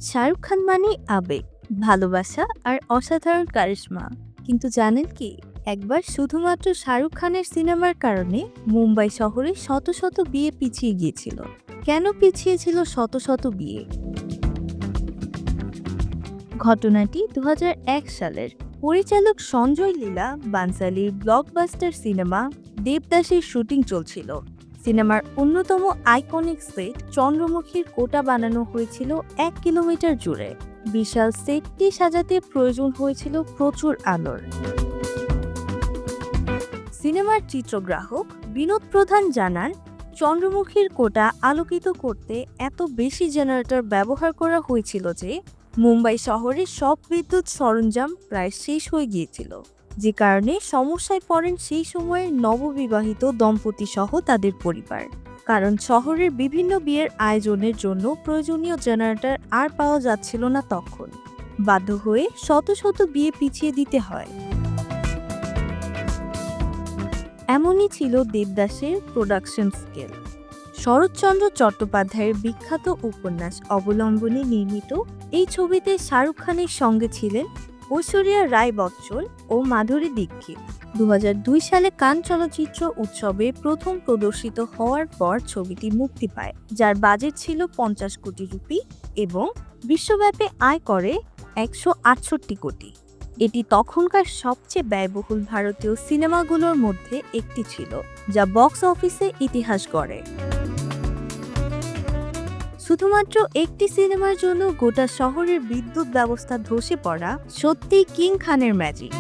শাহরুখ খান মানে আবেগ, ভালোবাসা আর অসাধারণ কারিশমা। কিন্তু জানেন কি, একবার শুধুমাত্র শাহরুখ খানের সিনেমার কারণে মুম্বাই শহরে শত শত বিয়ে পিছিয়ে গিয়েছিল। কেন পিছিয়ে ছিল শত শত বিয়ে? ঘটনাটি ২০০১ সালের। পরিচালক সঞ্জয় লীলা বানসালির ব্লকবাস্টার সিনেমা দেবদাসের শুটিং চলছিল। সিনেমার অন্যতম আইকনিক সেট চন্দ্রমুখীর কোটা বানানো হয়েছিল ১ কিলোমিটার জুড়ে। বিশাল সেটটি সাজাতে প্রয়োজন হয়েছিল প্রচুর আলোর। সিনেমার চিত্রগ্রাহক বিনোদ প্রধান জানান, চন্দ্রমুখীর কোটা আলোকিত করতে এত বেশি জেনারেটর ব্যবহার করা হয়েছিল যে মুম্বাই শহরের সব বিদ্যুৎ সরঞ্জাম প্রায় শেষ হয়ে গিয়েছিল, যে কারণে সমস্যায় পড়েন সেই সময়ের নববিবাহিত দম্পতি সহ তাদের পরিবার। কারণ শহরের বিভিন্ন বিয়ের আয়োজনের জন্য প্রয়োজনীয় জেনারেটর আর পাওয়া যাচ্ছিল না। তখন বাধ্য হয়ে শত শত বিয়ে পিছিয়ে দিতে হয়। এমনই ছিল দেবদাসের প্রোডাকশন স্কেল। শরৎচন্দ্র চট্টোপাধ্যায়ের বিখ্যাত উপন্যাস অবলম্বনে নির্মিত এই ছবিতে শাহরুখ খানের সঙ্গে ছিলেন ঐশ্বরিয়া রায় বচ্চন ও মাধুরী দীক্ষিত। ২০০২ সালে কান চলচ্চিত্র উৎসবে প্রথম প্রদর্শিত হওয়ার পর ছবিটি মুক্তি পায়, যার বাজেট ছিল ৫০ কোটি রুপি এবং বিশ্বব্যাপী আয় করে ১৬৮ কোটি। এটি তখনকার সবচেয়ে ব্যয়বহুল ভারতীয় সিনেমাগুলোর মধ্যে একটি ছিল, যা বক্স অফিসে ইতিহাস গড়ে। শুধুমাত্র একটি সিনেমার জন্য গোটা শহরের বিদ্যুৎ ব্যবস্থা ধসে পড়া সত্যিই কিং খানের ম্যাজিক।